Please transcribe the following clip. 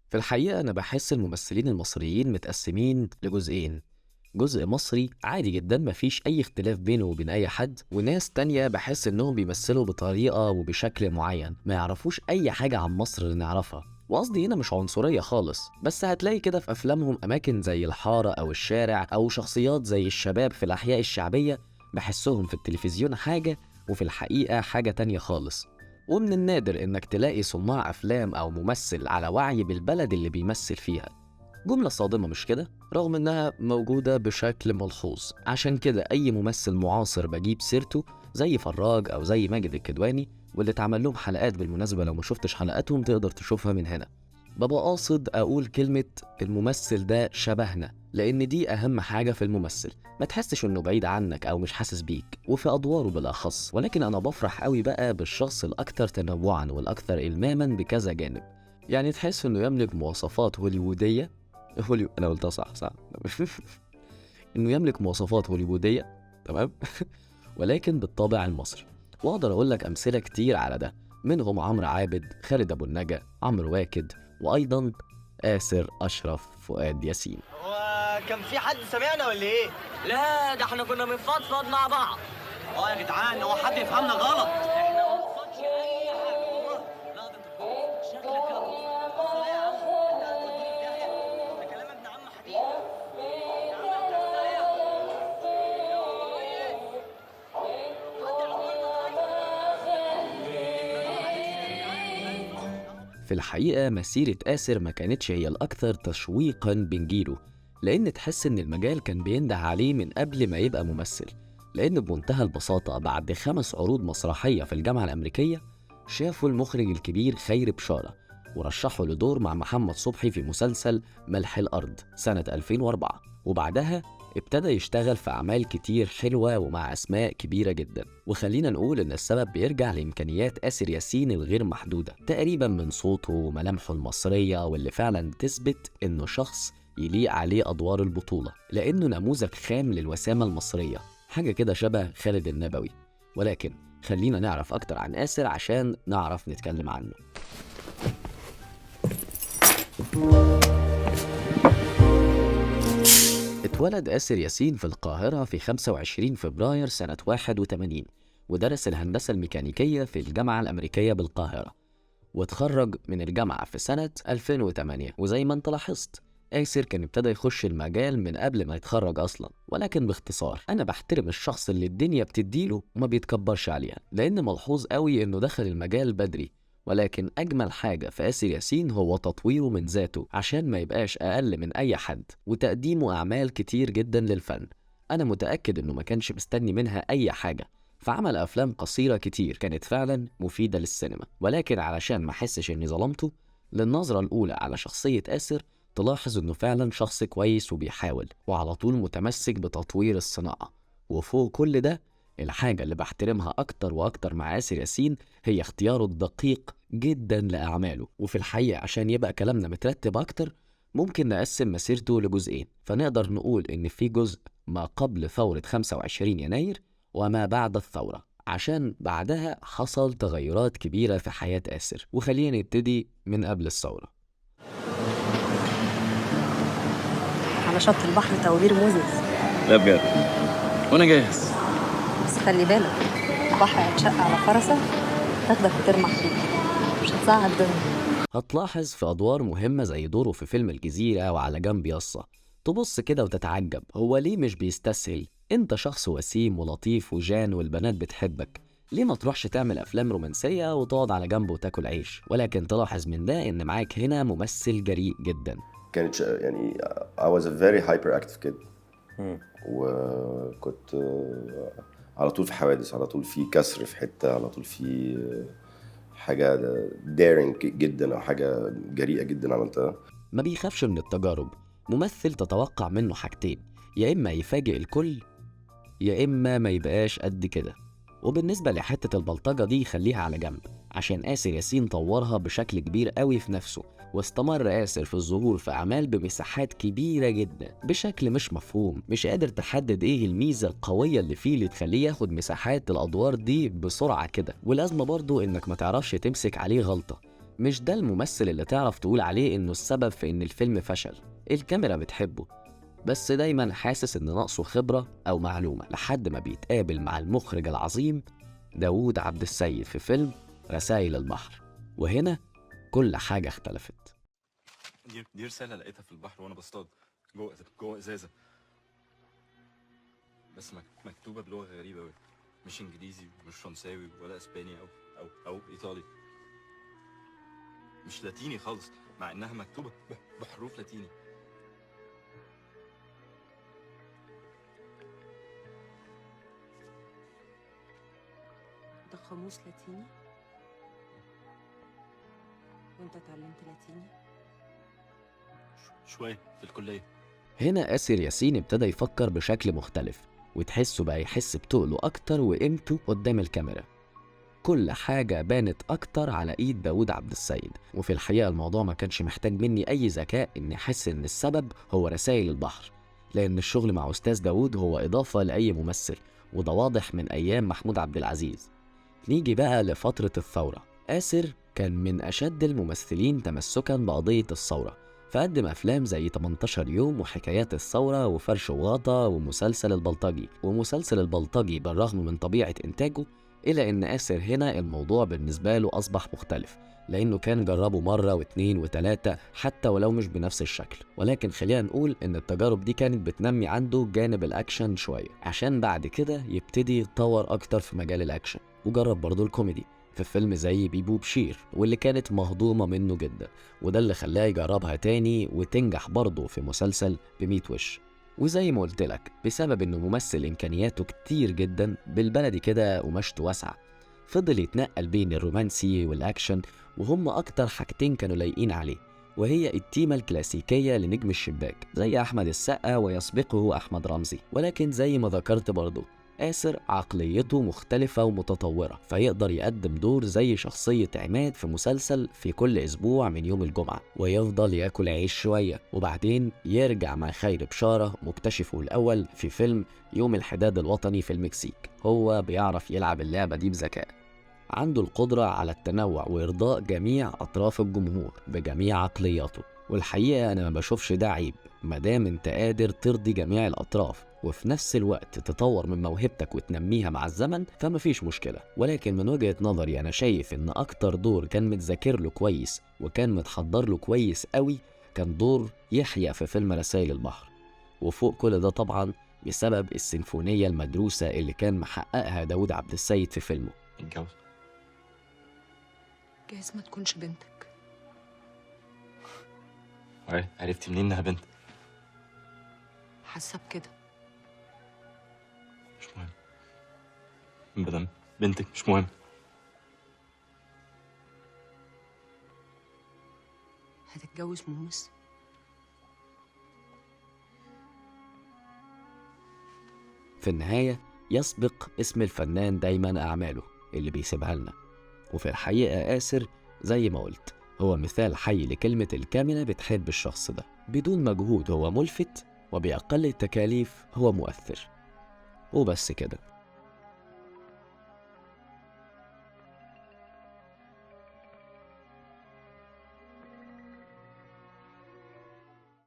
في الحقيقة أنا بحس الممثلين المصريين متقسمين لجزئين. جزء مصري عادي جدا مفيش أي اختلاف بينه وبين أي حد، وناس تانية بحس إنهم بيمثلوا بطريقة وبشكل معين ما يعرفوش أي حاجة عن مصر اللي نعرفها. وقصدي هنا مش عنصرية خالص، بس هتلاقي كده في أفلامهم أماكن زي الحارة أو الشارع أو شخصيات زي الشباب في الأحياء الشعبية، بحسهم في التلفزيون حاجة وفي الحقيقة حاجة تانية خالص. ومن النادر إنك تلاقي صناع أفلام أو ممثل على وعي بالبلد اللي بيمثل فيها. جملة صادمة مش كده؟ رغم إنها موجودة بشكل ملحوظ. عشان كده أي ممثل معاصر بجيب سيرته زي فراج أو زي ماجد الكدواني، واللي اتعمل لهم حلقات بالمناسبة، لو ما شفتش حلقاتهم تقدر تشوفها من هنا. ببقى قاصد أقول كلمة الممثل ده شبهنا، لأن دي أهم حاجة في الممثل، ما تحسش إنه بعيد عنك أو مش حاسس بيك، وفي أدواره بالأخص. ولكن أنا بفرح قوي بقى بالشخص الأكثر تنوعا والأكثر إلماما بكذا جانب. يعني تحس إنه يملك مواصفات هوليوودية. أنا قلتها صح. إنه يملك مواصفات هوليوودية، تمام. ولكن بالطابع المصري. وأقدر أقول لك أمثلة كتير على ده، منهم عمرو عابد، خالد أبو النجا، عمرو واكد، وأيضا آسر أشرف فؤاد ياسين. هو كان في حد سمعنا ولا ايه؟ لا، ده احنا كنا بنفضفض مع بعض. يا جدعان، هو حد يفهمنا غلط؟ احنا ما نقصدش اي حاجه والله. لا، ده انت شكلك يا ابو. اصل إيه يا عم؟ انت هتوديني في داهيه. ده كلام ابن عم حديد. يا عم انت سريع. في الحقيقة مسيرة آسر ما كانتش هي الأكثر تشويقاً بين جيله، لأن تحس إن المجال كان بينده عليه من قبل ما يبقى ممثل. لأن بمنتهى البساطة بعد 5 عروض مسرحية في الجامعة الأمريكية شافوا المخرج الكبير خيري بشارة ورشحوا لدور مع محمد صبحي في مسلسل ملح الأرض سنة 2004، وبعدها ابتدى يشتغل في أعمال كتير حلوة ومع أسماء كبيرة جدا. وخلينا نقول إن السبب بيرجع لإمكانيات آسر ياسين الغير محدودة تقريبا، من صوته وملامحه المصرية، واللي فعلا تثبت إنه شخص يليق عليه أدوار البطولة، لأنه نموذج خام للوسامة المصرية، حاجة كده شبه خالد النبوي. ولكن خلينا نعرف أكتر عن آسر عشان نعرف نتكلم عنه. اتولد آسر ياسين في القاهرة في 25 فبراير سنة 81، ودرس الهندسة الميكانيكية في الجامعة الأمريكية بالقاهرة، واتخرج من الجامعة في سنة 2008. وزي ما انت لاحظت، آسر كان ابتدى يخش المجال من قبل ما يتخرج أصلا. ولكن باختصار، أنا بحترم الشخص اللي الدنيا بتديله وما بيتكبرش عليها، لأن ملحوظ قوي إنه دخل المجال بدري. ولكن أجمل حاجة في آسر ياسين هو تطويره من ذاته عشان ما يبقاش أقل من أي حد، وتقديمه أعمال كتير جدا للفن. أنا متأكد إنه ما كانش مستني منها أي حاجة، فعمل أفلام قصيرة كتير كانت فعلا مفيدة للسينما. ولكن علشان ما أحسش إني ظلمته، للنظرة الأولى على شخصية آسر تلاحظ إنه فعلا شخص كويس وبيحاول، وعلى طول متمسك بتطوير الصناعة. وفوق كل ده، الحاجة اللي بحترمها أكتر وأكتر مع آسر ياسين هي اختياره الدقيق جدا لأعماله. وفي الحقيقة عشان يبقى كلامنا مترتب أكتر، ممكن نقسم مسيرته لجزئين. فنقدر نقول إن في جزء ما قبل ثورة 25 يناير وما بعد الثورة، عشان بعدها حصل تغيرات كبيرة في حياة آسر. وخلينا نبتدي من قبل الثورة. على شط البحر توابير موزز. لا بجد، وانا جاهز. بس خلي بالك، البحر هيتشق على فرسة تاخدك وترمح بيك، مش هتصعد الدنيا. هتلاحظ في أدوار مهمة زي دوره في فيلم الجزيرة وعلى جنب يسطا، تبص كده وتتعجب هو ليه مش بيستسهل. انت شخص وسيم ولطيف وجان والبنات بتحبك، ليه ما تروحش تعمل أفلام رومانسية وتقعد على جنب وتاكل عيش؟ ولكن تلاحظ من ده إن معاك هنا ممثل جريء جدا. كانت يعني I was a very hyperactive kid. وكنت على طول في حوادث، على طول في كسر في حتة، على طول في حاجة daring جدا أو حاجة جريئة جدا عملتها. ما بيخافش من التجارب، ممثل تتوقع منه حاجتين: يا إما يفاجئ الكل، يا إما ما يبقاش قد كده. وبالنسبة لحتة البلطجة دي خليها على جنب، عشان آسر ياسين طورها بشكل كبير قوي في نفسه. واستمر آسر في الظهور في أعمال بمساحات كبيرة جدا بشكل مش مفهوم. مش قادر تحدد إيه الميزة القوية اللي فيه اللي تخليه ياخد مساحات الأدوار دي بسرعة كده. والأزمة برضو إنك ما تعرفش تمسك عليه غلطة، مش ده الممثل اللي تعرف تقول عليه إنه السبب في إن الفيلم فشل. الكاميرا بتحبه، بس دايما حاسس إن ناقصه خبرة أو معلومة، لحد ما بيتقابل مع المخرج العظيم داوود عبد السيد في فيلم رسائل البحر، وهنا كل حاجة اختلفت. دي رسالة لقيتها في البحر وانا بصطاد جوه ازازة، بس مكتوبة بلغة غريبة أوي، مش انجليزي ومش فرنساوي ولا اسباني او ايطالي، مش لاتيني خالص، مع انها مكتوبة بحروف لاتيني. ده قاموس لاتيني؟ وانت اتعلمت لاتيني؟ شوية في الكلية. هنا آسر ياسين ابتدى يفكر بشكل مختلف، وتحسه بقى يحس بتقله أكتر وقيمته قدام الكاميرا. كل حاجة بانت أكتر على إيد داوود عبد السيد، وفي الحقيقة الموضوع ما كانش محتاج مني أي ذكاء إني أحس إن السبب هو رسائل البحر، لأن الشغل مع أستاذ داوود هو إضافة لأي ممثل، وده واضح من أيام محمود عبد العزيز. نيجي بقى لفترة الثورة. آسر كان من أشد الممثلين تمسكاً بقضية الثورة، فقدم أفلام زي 18 يوم وحكايات الثورة وفرش وغاطة ومسلسل البلطجي بالرغم من طبيعة إنتاجه، إلا إن آسر هنا الموضوع بالنسبة له أصبح مختلف، لأنه كان جربه مرة واثنين وثلاثة حتى ولو مش بنفس الشكل، ولكن خلينا نقول إن التجارب دي كانت بتنمي عنده جانب الأكشن شوية، عشان بعد كده يبتدي يتطور أكتر في مجال الأكشن. وجرب برضه الكوميدي في فيلم زي بيبو بشير، واللي كانت مهضومة منه جدا، وده اللي خلاه يجربها تاني وتنجح برضه في مسلسل ب100 وش. وزي ما قلت لك، بسبب انه ممثل امكانياته كتير جدا، بالبلدي كده قماشته واسعة، فضل يتنقل بين الرومانسي والاكشن، وهم اكتر حاجتين كانوا لايقين عليه، وهي التيمة الكلاسيكية لنجم الشباك زي احمد السقا ويسبقه احمد رمزي. ولكن زي ما ذكرت برضه، آسر عقليته مختلفة ومتطورة، فيقدر يقدم دور زي شخصية عماد في مسلسل في كل أسبوع من يوم الجمعة، ويفضل ياكل عيش شوية، وبعدين يرجع مع خير بشارة مكتشفه الأول في فيلم يوم الحداد الوطني في المكسيك. هو بيعرف يلعب اللعبة دي بذكاء، عنده القدرة على التنوع وإرضاء جميع أطراف الجمهور بجميع عقلياته، والحقيقة أنا ما بشوفش ده عيب مادام أنت قادر ترضي جميع الأطراف وفي نفس الوقت تطور من موهبتك وتنميها مع الزمن، فما فيش مشكلة. ولكن من وجهة نظري أنا شايف إن أكتر دور كان متذاكر له كويس وكان متحضر له كويس قوي كان دور يحيى في فيلم رسائل البحر، وفوق كل ده طبعا بسبب السيمفونية المدروسة اللي كان محققها داوود عبد السيد في فيلمه. اتجوز. جايز ما تكونش بنتك. عرفتي منين انها بنت؟ حاسه بكده. مش مهم، مدام بنتك مش مهم. هتتجوز موس؟ في النهاية يسبق اسم الفنان دايما أعماله اللي بيسيبها لنا، وفي الحقيقة آسر زي ما قلت هو مثال حي لكلمة الكاميرا بتحب الشخص ده، بدون مجهود هو ملفت، وبأقل التكاليف هو مؤثر. وبس كده.